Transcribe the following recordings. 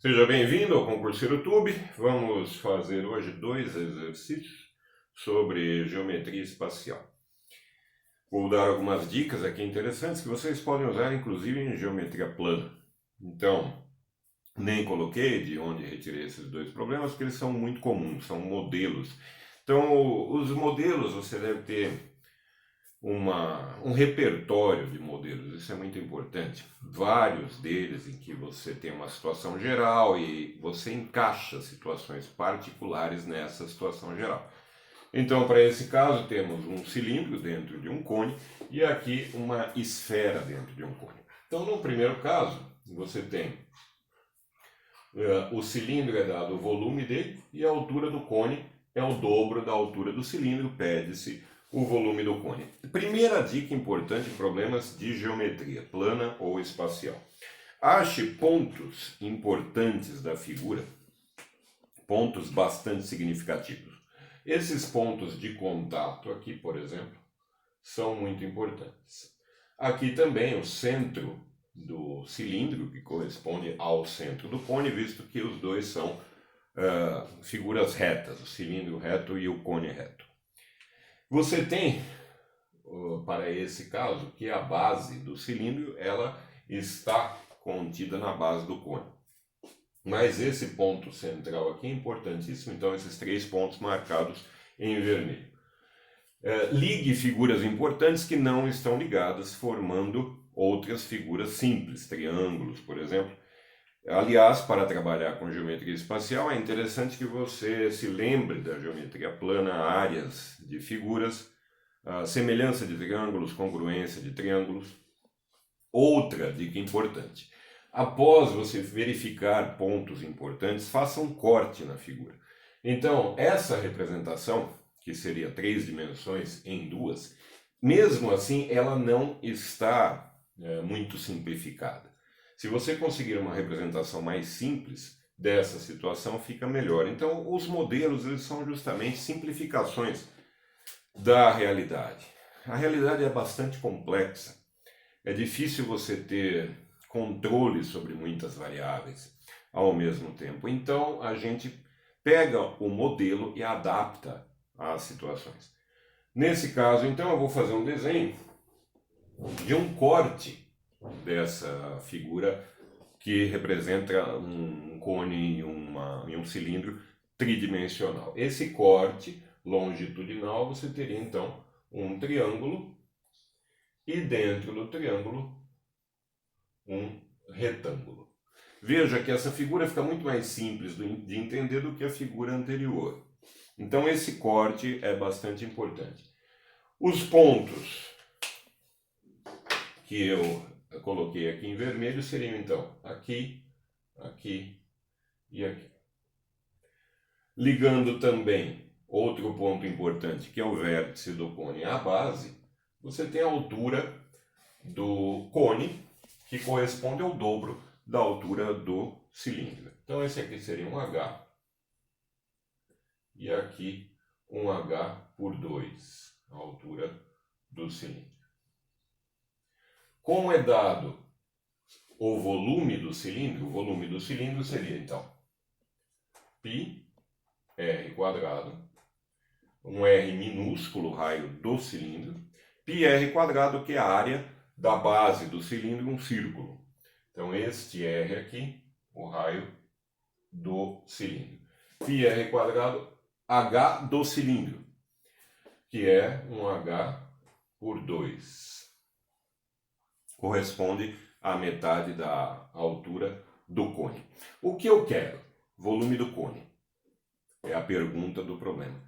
Seja bem-vindo ao Concurseiro Tube. Vamos fazer hoje dois exercícios sobre geometria espacial. Vou dar algumas dicas aqui interessantes que vocês podem usar inclusive em geometria plana. Então, nem coloquei de onde retirei esses dois problemas, porque eles são muito comuns, são modelos. Então, os modelos você deve ter um repertório de modelos, isso é muito importante. Vários deles em que você tem uma situação geral e você encaixa situações particulares nessa situação geral. Então, para esse caso, temos um cilindro dentro de um cone e aqui uma esfera dentro de um cone. Então, no primeiro caso, você tem o cilindro é dado o volume dele e a altura do cone é o dobro da altura do cilindro, pede-se o volume do cone. Primeira dica importante em problemas de geometria, plana ou espacial. Ache pontos importantes da figura, pontos bastante significativos. Esses pontos de contato aqui, por exemplo, são muito importantes. Aqui também o centro do cilindro, que corresponde ao centro do cone, visto que os dois são figuras retas, o cilindro reto e o cone reto. Você tem, para esse caso, que a base do cilindro ela está contida na base do cone. Mas esse ponto central aqui é importantíssimo, então esses três pontos marcados em vermelho. Ligue figuras importantes que não estão ligadas, formando outras figuras simples, triângulos, por exemplo. Aliás, para trabalhar com geometria espacial, é interessante que você se lembre da geometria plana, áreas de figuras, semelhança de triângulos, congruência de triângulos. Outra dica importante: após você verificar pontos importantes, faça um corte na figura. Então, essa representação, que seria 3 dimensões em 2, mesmo assim ela não está muito simplificada. Se você conseguir uma representação mais simples dessa situação, fica melhor. Então, os modelos eles são justamente simplificações da realidade. A realidade é bastante complexa. É difícil você ter controle sobre muitas variáveis ao mesmo tempo. Então, a gente pega o modelo e adapta às situações. Nesse caso, então, eu vou fazer um desenho de um corte dessa figura que representa um cone e um cilindro tridimensional. Esse corte longitudinal você teria então um triângulo e dentro do triângulo um retângulo. Veja que essa figura fica muito mais simples de entender do que a figura anterior. Então esse corte é bastante importante. Os pontos que eu coloquei aqui em vermelho seriam então aqui, aqui e aqui. Ligando também outro ponto importante, que é o vértice do cone à base, você tem a altura do cone, que corresponde ao dobro da altura do cilindro. Então esse aqui seria um H, e aqui um H por 2, a altura do cilindro. Como é dado o volume do cilindro seria então πr², um R minúsculo, raio do cilindro, πr², que é a área da base do cilindro, um círculo. Então este R aqui, o raio do cilindro. πr², H do cilindro, que é um H por 2. Corresponde à metade da altura do cone. O que eu quero? Volume do cone. É a pergunta do problema.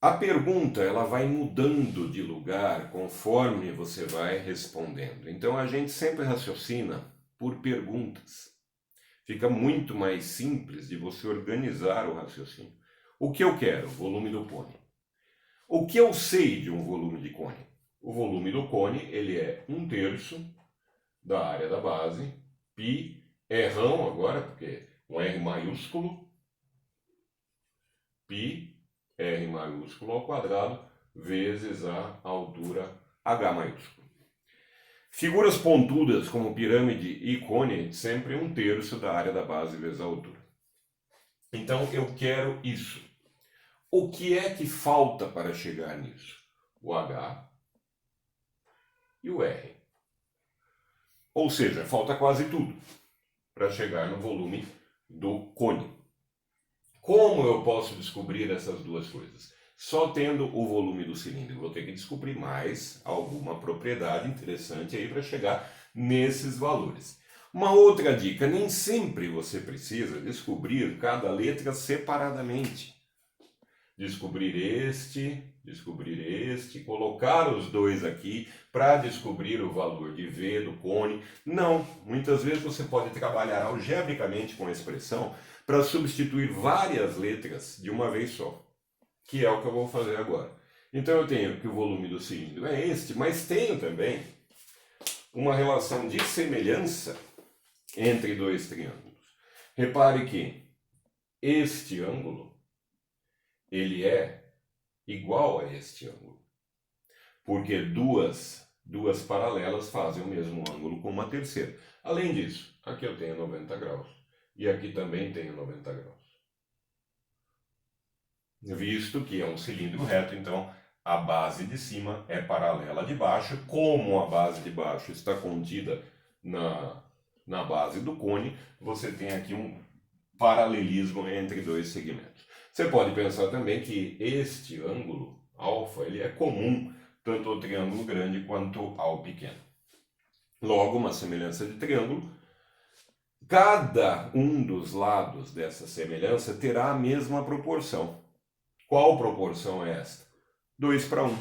A pergunta ela vai mudando de lugar conforme você vai respondendo. Então a gente sempre raciocina por perguntas. Fica muito mais simples de você organizar o raciocínio. O que eu quero? Volume do cone. O que eu sei de um volume de cone? O volume do cone ele é 1/3 da área da base, π, Rão agora, porque um R maiúsculo, π, R maiúsculo ao quadrado, vezes a altura H maiúsculo. Figuras pontudas como pirâmide e cone, sempre 1/3 da área da base vezes a altura. Então eu quero isso. O que é que falta para chegar nisso? O H e o R. Ou seja, falta quase tudo para chegar no volume do cone. Como eu posso descobrir essas duas coisas? Só tendo o volume do cilindro. Vou ter que descobrir mais alguma propriedade interessante aí para chegar nesses valores. Uma outra dica, nem sempre você precisa descobrir cada letra separadamente. Descobrir este, colocar os dois aqui para descobrir o valor de V do cone. Não, muitas vezes você pode trabalhar algebricamente com a expressão para substituir várias letras de uma vez só, que é o que eu vou fazer agora. Então eu tenho que o volume do cilindro é este, mas tenho também uma relação de semelhança entre dois triângulos. Repare que este ângulo ele é igual a este ângulo, porque duas paralelas fazem o mesmo ângulo com uma terceira. Além disso, aqui eu tenho 90 graus e aqui também tenho 90 graus. Visto que é um cilindro reto, então a base de cima é paralela à de baixo. Como a base de baixo está contida na base do cone, você tem aqui um paralelismo entre dois segmentos. Você pode pensar também que este ângulo, alfa, ele é comum tanto ao triângulo grande quanto ao pequeno. Logo, uma semelhança de triângulo, cada um dos lados dessa semelhança terá a mesma proporção. Qual proporção é esta? 2:1,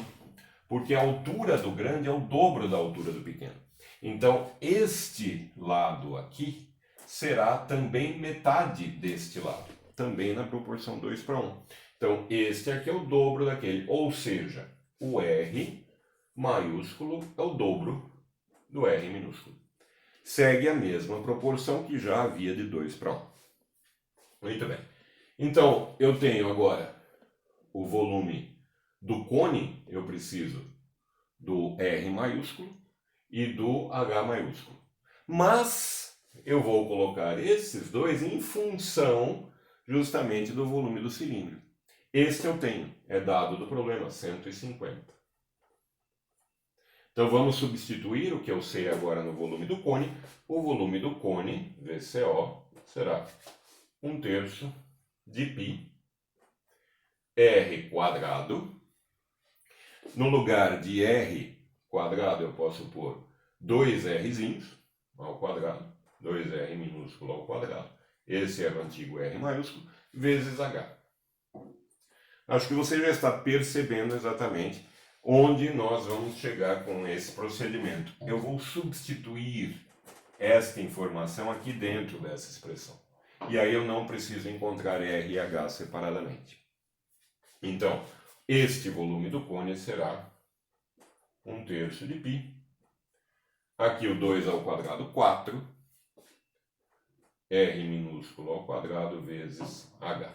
porque a altura do grande é o dobro da altura do pequeno. Então, este lado aqui será também metade deste lado, também na proporção 2:1. Então, este aqui é o dobro daquele, ou seja, o R maiúsculo é o dobro do R minúsculo. Segue a mesma proporção que já havia de 2:1. Muito bem. Então, eu tenho agora o volume do cone, eu preciso do R maiúsculo e do H maiúsculo. Mas eu vou colocar esses dois em função justamente do volume do cilindro. Este eu tenho, é dado do problema, 150. Então vamos substituir o que eu sei agora no volume do cone. O volume do cone, VCO, será 1/3 de π R quadrado. No lugar de R quadrado eu posso pôr 2 Rzinhos ao quadrado, 2R minúsculo ao quadrado, esse era o antigo R maiúsculo, vezes H. Acho que você já está percebendo exatamente onde nós vamos chegar com esse procedimento. Eu vou substituir esta informação aqui dentro dessa expressão. E aí eu não preciso encontrar R e H separadamente. Então, este volume do cone será 1/3 de π. Aqui o 2 ao quadrado, 4. R minúsculo ao quadrado vezes H.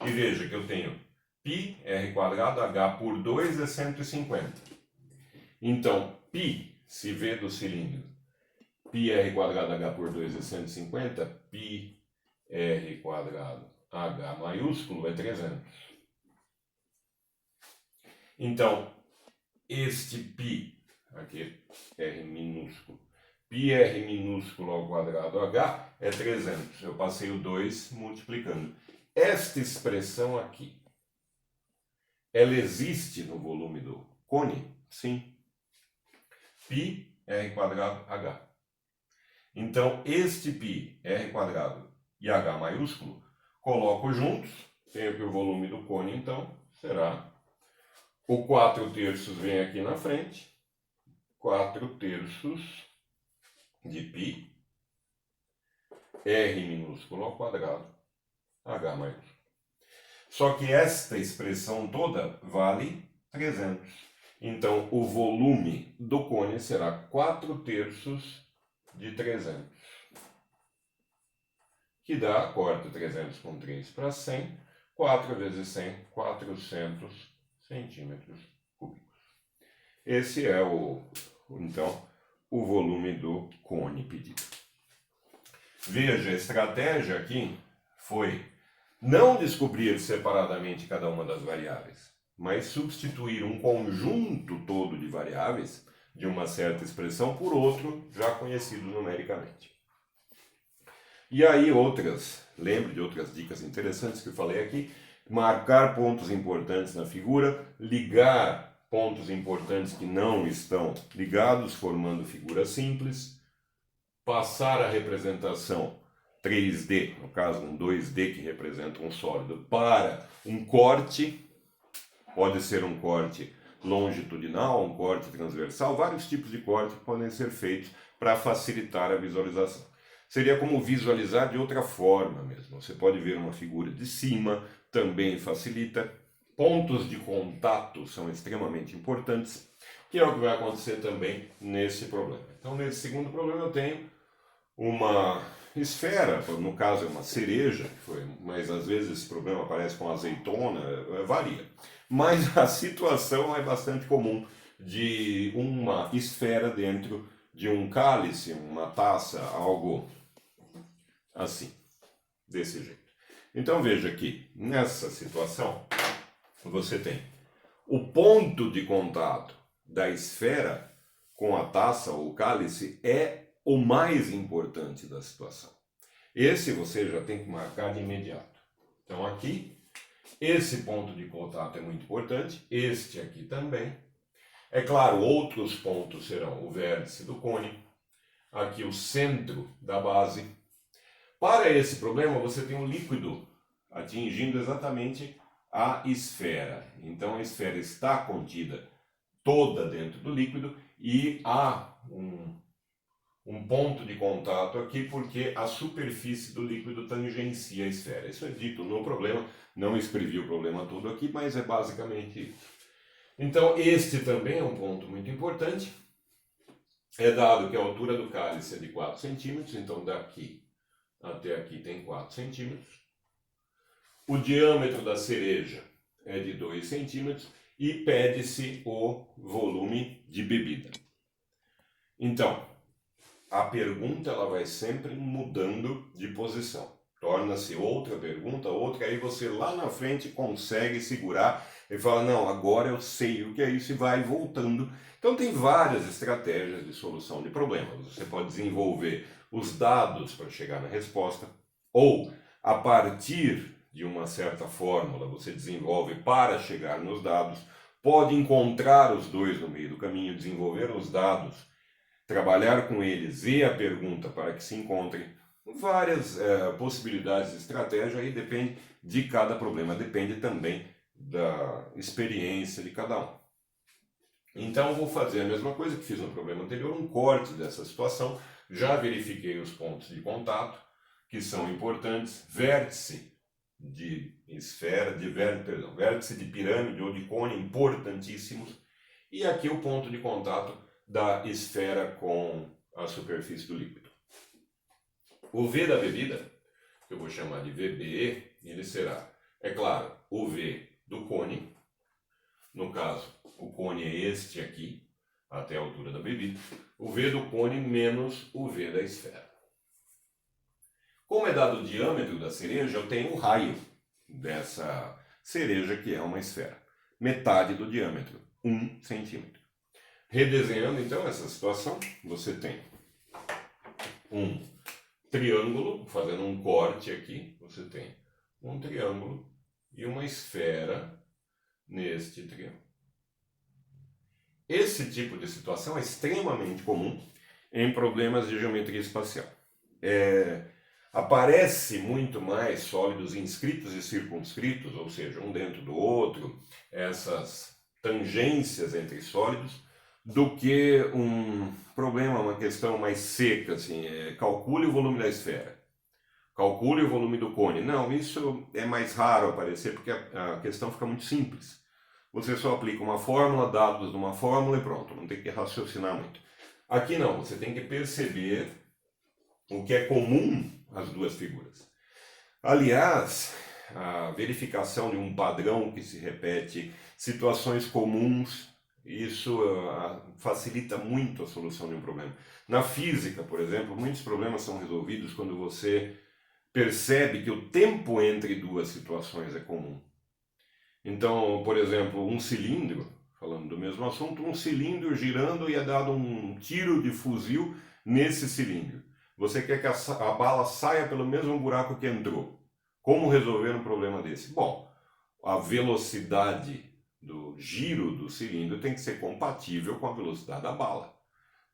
E veja que eu tenho π, R quadrado, H por 2 é 150. Então, π, se vê do cilindro, π R quadrado, H por 2 é 150, π R quadrado, H maiúsculo é 300. Então, este π, aqui R minúsculo, πr minúsculo ao quadrado H é 300. Eu passei o 2 multiplicando. Esta expressão aqui, ela existe no volume do cone? Sim. π R quadrado H. Então, este π R quadrado e H maiúsculo, coloco juntos, tenho que o volume do cone, então, será o 4/3 vem aqui na frente, 4/3 de π, R minúsculo ao quadrado, H maiúsculo. Só que esta expressão toda vale 300. Então, o volume do cone será 4/3 de 300. Que dá, corta 300 com 3 para 100, 4 vezes 100, 400 centímetros cúbicos. Esse é o então, o volume do cone pedido. Veja, a estratégia aqui foi não descobrir separadamente cada uma das variáveis, mas substituir um conjunto todo de variáveis de uma certa expressão por outro já conhecido numericamente. E aí lembre de outras dicas interessantes que eu falei aqui, marcar pontos importantes na figura, ligar pontos importantes que não estão ligados, formando figura simples, passar a representação 3D, no caso um 2D que representa um sólido, para um corte, pode ser um corte longitudinal, um corte transversal, vários tipos de corte podem ser feitos para facilitar a visualização. Seria como visualizar de outra forma mesmo. Você pode ver uma figura de cima, também facilita. Pontos de contato são extremamente importantes, que é o que vai acontecer também nesse problema. Então, nesse segundo problema eu tenho uma esfera, no caso é uma cereja, mas às vezes esse problema aparece com azeitona, varia. Mas a situação é bastante comum de uma esfera dentro de um cálice, uma taça, algo assim, desse jeito. Então veja que nessa situação você tem o ponto de contato da esfera com a taça ou cálice é o mais importante da situação. Esse você já tem que marcar de imediato. Então aqui, esse ponto de contato é muito importante, este aqui também. É claro, outros pontos serão o vértice do cone, aqui o centro da base. Para esse problema você tem um líquido atingindo exatamente a esfera. Então a esfera está contida toda dentro do líquido e há um ponto de contato aqui porque a superfície do líquido tangencia a esfera. Isso é dito no problema, não escrevi o problema todo aqui, mas é basicamente isso. Então este também é um ponto muito importante. É dado que a altura do cálice é de 4 centímetros, então daqui até aqui tem 4 centímetros. O diâmetro da cereja é de 2 centímetros e pede-se o volume de bebida. Então, a pergunta ela vai sempre mudando de posição. Torna-se outra pergunta, outra, aí você lá na frente consegue segurar e fala, não, agora eu sei o que é isso e vai voltando. Então tem várias estratégias de solução de problemas. Você pode desenvolver os dados para chegar na resposta, ou a partir de uma certa fórmula você desenvolve para chegar nos dados, pode encontrar os dois no meio do caminho, desenvolver os dados, trabalhar com eles e a pergunta para que se encontrem várias possibilidades de estratégia, aí depende de cada problema, depende também da experiência de cada um. Então vou fazer a mesma coisa que fiz no problema anterior, um corte dessa situação, já verifiquei os pontos de contato, que são importantes, vértice de esfera, vértice de pirâmide ou de cone, importantíssimos, e aqui o ponto de contato da esfera com a superfície do líquido. O V da bebida, que eu vou chamar de VB, ele será, é claro, o V do cone, no caso, o cone é este aqui, até a altura da bebida, o V do cone menos o V da esfera. Como é dado o diâmetro da cereja, eu tenho o raio dessa cereja, que é uma esfera. Metade do diâmetro, 1 centímetro. Redesenhando então essa situação, você tem um triângulo, fazendo um corte aqui, você tem um triângulo e uma esfera neste triângulo. Esse tipo de situação é extremamente comum em problemas de geometria espacial. Aparece muito mais sólidos inscritos e circunscritos, ou seja, um dentro do outro, essas tangências entre sólidos, do que um problema, uma questão mais seca, assim, calcule o volume da esfera, calcule o volume do cone. Não, isso é mais raro aparecer porque a questão fica muito simples. Você só aplica uma fórmula, dados de uma fórmula e pronto, não tem que raciocinar muito. Aqui não, você tem que perceber o que é comum às duas figuras. Aliás, a verificação de um padrão que se repete, situações comuns, Isso facilita muito a solução de um problema. Na física, por exemplo, muitos problemas são resolvidos quando você percebe que o tempo entre duas situações é comum. Então, por exemplo, um cilindro, falando do mesmo assunto, um cilindro girando e é dado um tiro de fuzil nesse cilindro. Você quer que a bala saia pelo mesmo buraco que entrou. Como resolver um problema desse? Bom, a velocidade do giro do cilindro tem que ser compatível com a velocidade da bala.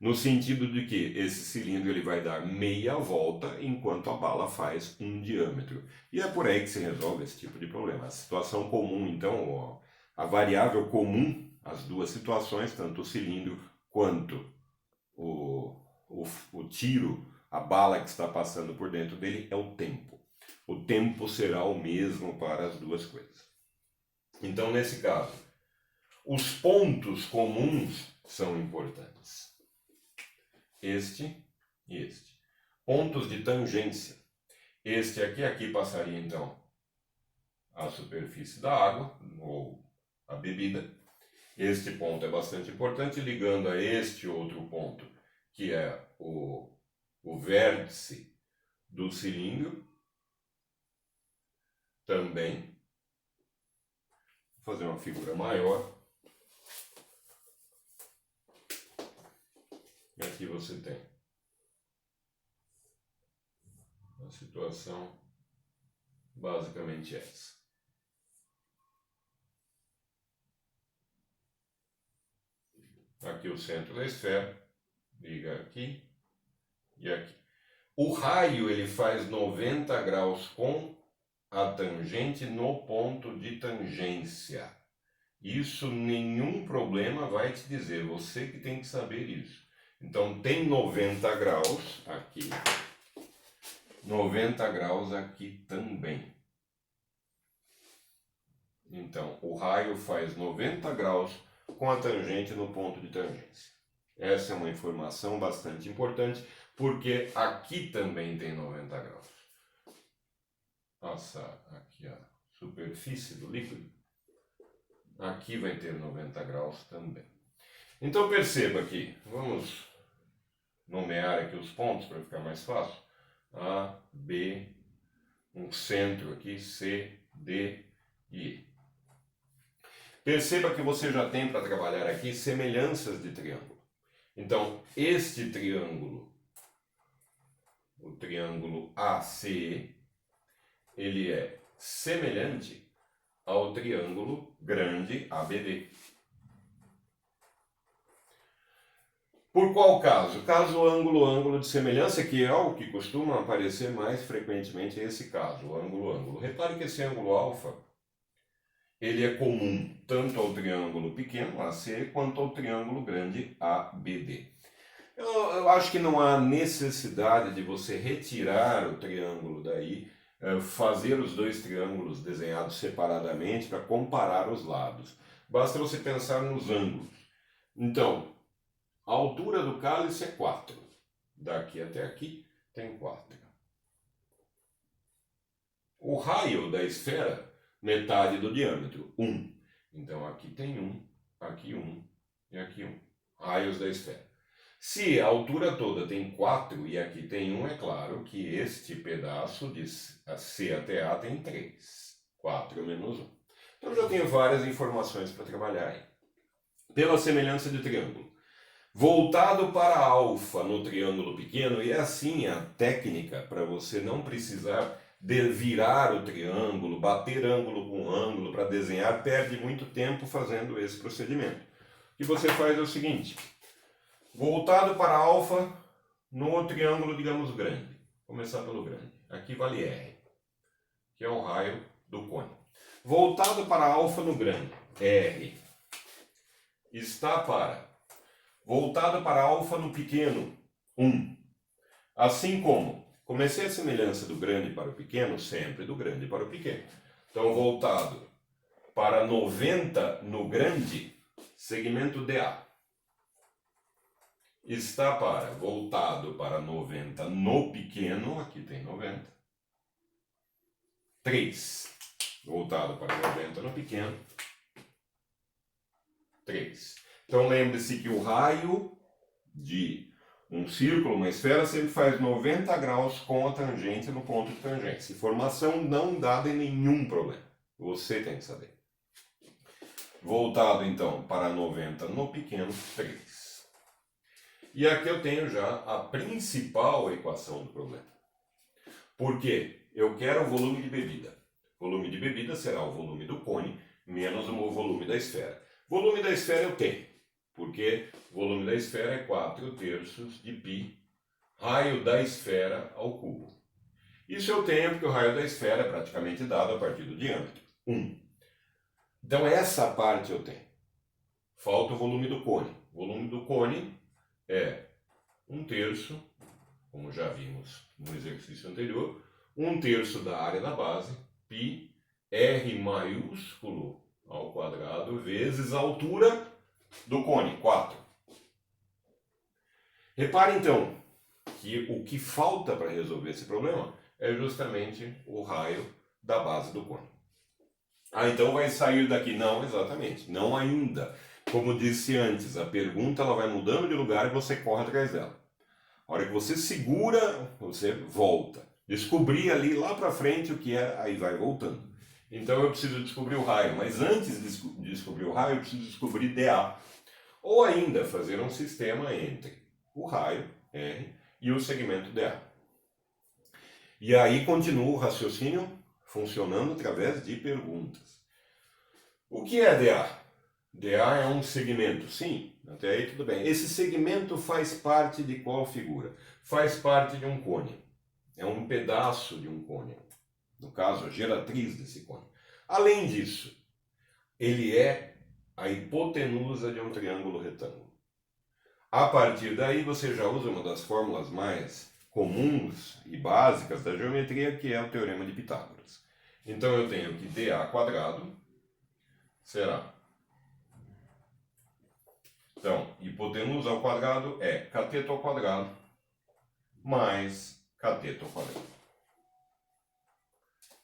No sentido de que esse cilindro ele vai dar meia volta enquanto a bala faz um diâmetro. E é por aí que se resolve esse tipo de problema. A situação comum, então, a variável comum, as duas situações, tanto o cilindro quanto o tiro, a bala que está passando por dentro dele, é o tempo. O tempo será o mesmo para as duas coisas. Então, nesse caso, os pontos comuns são importantes. Este e este. Pontos de tangência. Este aqui passaria então a superfície da água, ou a bebida. Este ponto é bastante importante, ligando a este outro ponto, que é o vértice do cilindro. Também. Vou fazer uma figura maior. E aqui você tem a situação basicamente essa. Aqui o centro da esfera, liga aqui e aqui. O raio ele faz 90 graus com a tangente no ponto de tangência. Isso nenhum problema vai te dizer, você que tem que saber isso. Então tem 90 graus aqui, 90 graus aqui também. Então o raio faz 90 graus com a tangente no ponto de tangência. Essa é uma informação bastante importante, porque aqui também tem 90 graus. Passar aqui a superfície do líquido, aqui vai ter 90 graus também. Então perceba aqui, vamos nomear aqui os pontos para ficar mais fácil. A, B, um centro aqui, C, D e E. Perceba que você já tem para trabalhar aqui semelhanças de triângulo. Então, este triângulo, o triângulo ACE, ele é semelhante ao triângulo grande ABD. Por qual caso? Caso ângulo de semelhança, que é o que costuma aparecer mais frequentemente esse caso, o ângulo. Repare que esse ângulo alfa, ele é comum tanto ao triângulo pequeno, AC, quanto ao triângulo grande, ABD. Eu acho que não há necessidade de você retirar o triângulo daí, fazer os dois triângulos desenhados separadamente para comparar os lados. Basta você pensar nos ângulos. Então, a altura do cálice é 4. Daqui até aqui tem 4. O raio da esfera, metade do diâmetro, 1. Então aqui tem 1, aqui 1 e aqui 1. Raios da esfera. Se a altura toda tem 4 e aqui tem 1, é claro que este pedaço de C até A tem 3. 4 menos 1. Então eu já tenho várias informações para trabalhar aí. Pela semelhança de triângulo. Voltado para alfa no triângulo pequeno, e é assim a técnica para você não precisar virar o triângulo, bater ângulo com ângulo para desenhar, perde muito tempo fazendo esse procedimento. O que você faz é o seguinte, voltado para alfa no triângulo, digamos, grande. Vou começar pelo grande. Aqui vale R, que é o raio do cone. Voltado para alfa no grande, R, está para... Voltado para alfa no pequeno, 1. Assim como, comecei a semelhança do grande para o pequeno, sempre do grande para o pequeno. Então, voltado para 90 no grande, segmento DA. Está para, voltado para 90 no pequeno, aqui tem 90. 3. Voltado para 90 no pequeno. 3. Então lembre-se que o raio de um círculo, uma esfera, sempre faz 90 graus com a tangente no ponto de tangência. Informação não dada em nenhum problema. Você tem que saber. Voltado então para 90 no pequeno, 3. E aqui eu tenho já a principal equação do problema. Por quê? Eu quero o volume de bebida. O volume de bebida será o volume do cone menos o volume da esfera. Volume da esfera eu tenho, porque o volume da esfera é 4/3 de π, raio da esfera ao cubo. Isso eu tenho porque o raio da esfera é praticamente dado a partir do diâmetro, 1. Então essa parte eu tenho. Falta o volume do cone. O volume do cone é 1/3, como já vimos no exercício anterior, 1/3 da área da base, π, r maiúsculo ao quadrado, vezes a altura do cone, 4. Repare então que o que falta para resolver esse problema é justamente o raio da base do cone. Ah, então vai sair daqui? Não, exatamente, não ainda. Como disse antes, a pergunta ela vai mudando de lugar e você corre atrás dela. A hora que você segura, você volta. Descobrir ali lá para frente o que é, aí vai voltando. Então eu preciso descobrir o raio, mas antes de descobrir o raio eu preciso descobrir dA. Ou ainda fazer um sistema entre o raio, R, e o segmento dA. E aí continua o raciocínio funcionando através de perguntas. O que é dA? dA é um segmento, sim, até aí tudo bem. Esse segmento faz parte de qual figura? Faz parte de um cone. É um pedaço de um cone. No caso, a geratriz desse cone. Além disso, ele é a hipotenusa de um triângulo retângulo. A partir daí, você já usa uma das fórmulas mais comuns e básicas da geometria, que é o Teorema de Pitágoras. Então, eu tenho que dA quadrado será... Então, hipotenusa ao quadrado é cateto ao quadrado mais cateto ao quadrado.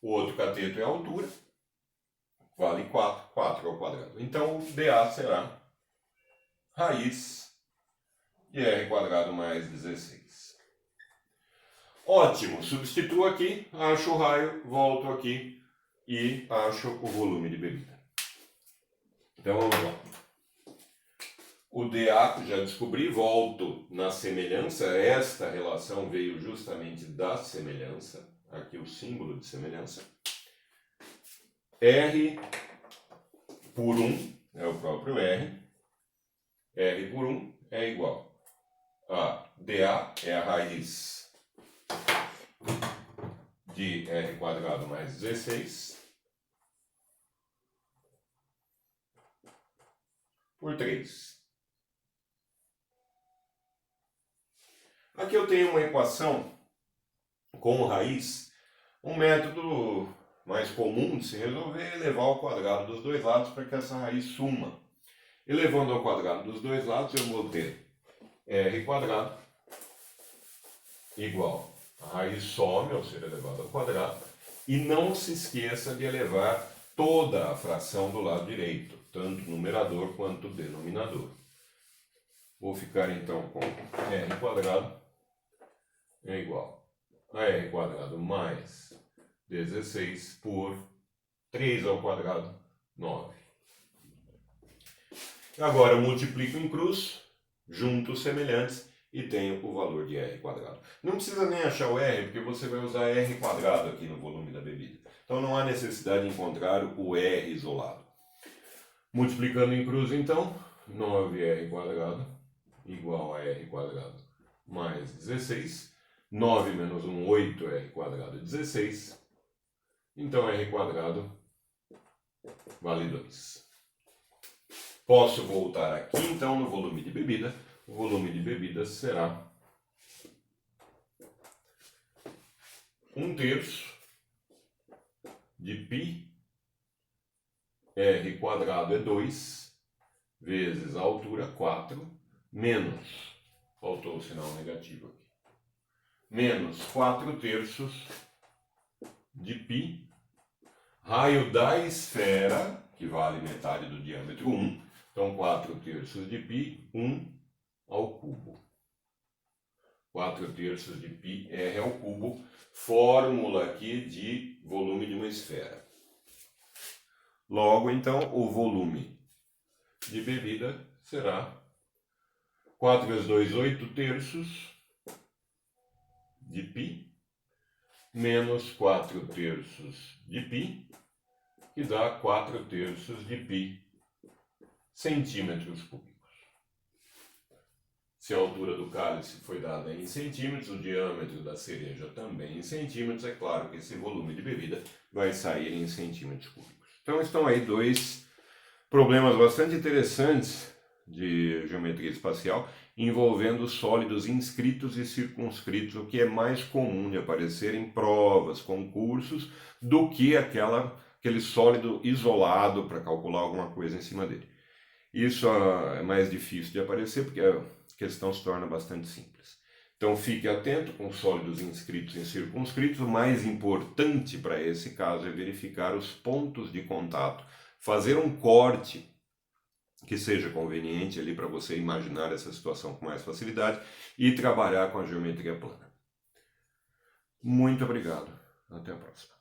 O outro cateto é a altura, vale 4, 4 ao quadrado. Então, dA será raiz de r quadrado mais 16. Ótimo, substituo aqui, acho o raio, volto aqui e acho o volume de bebida. Então, vamos lá. O dA já descobri, volto na semelhança, esta relação veio justamente da semelhança, aqui o símbolo de semelhança. R por 1 é o próprio R, R por 1 é igual a dA, é a raiz de r quadrado mais 16, por 3. Aqui eu tenho uma equação com raiz. Um método mais comum de se resolver é elevar ao quadrado dos dois lados para que essa raiz suma. Elevando ao quadrado dos dois lados, eu vou ter r quadrado igual a raiz some ao ser elevado ao quadrado. E não se esqueça de elevar toda a fração do lado direito, tanto numerador quanto denominador. Vou ficar então com r quadrado é igual a r quadrado mais 16 por 3 ao quadrado, 9. Agora eu multiplico em cruz, junto os semelhantes e tenho o valor de r quadrado. Não precisa nem achar o r, porque você vai usar r quadrado aqui no volume da bebida. Então não há necessidade de encontrar o r isolado. Multiplicando em cruz então, 9r quadrado igual a r quadrado mais 16. 9 menos 1, 8r quadrado, 16. Então, r quadrado vale 2. Posso voltar aqui, então, no volume de bebida. O volume de bebida será 1/3 de π, r quadrado é 2, vezes a altura, 4, menos, faltou o sinal negativo aqui, menos 4/3 de π, raio da esfera, que vale metade do diâmetro 1. Então, 4/3 de π, 1 ao cubo. 4/3 de π r ao cubo, fórmula aqui de volume de uma esfera. Logo, então, o volume de bebida será 4 vezes 2, 8/3 de π, menos 4/3 de π, que dá 4/3 de π centímetros cúbicos. Se a altura do cálice foi dada em centímetros, o diâmetro da cereja também em centímetros, é claro que esse volume de bebida vai sair em centímetros cúbicos. Então estão aí dois problemas bastante interessantes de geometria espacial envolvendo sólidos inscritos e circunscritos, o que é mais comum de aparecer em provas, concursos, do que aquele sólido isolado para calcular alguma coisa em cima dele. Isso é mais difícil de aparecer porque a questão se torna bastante simples. Então fique atento com sólidos inscritos e circunscritos. O mais importante para esse caso é verificar os pontos de contato, fazer um corte que seja conveniente ali para você imaginar essa situação com mais facilidade e trabalhar com a geometria plana. Muito obrigado. Até a próxima.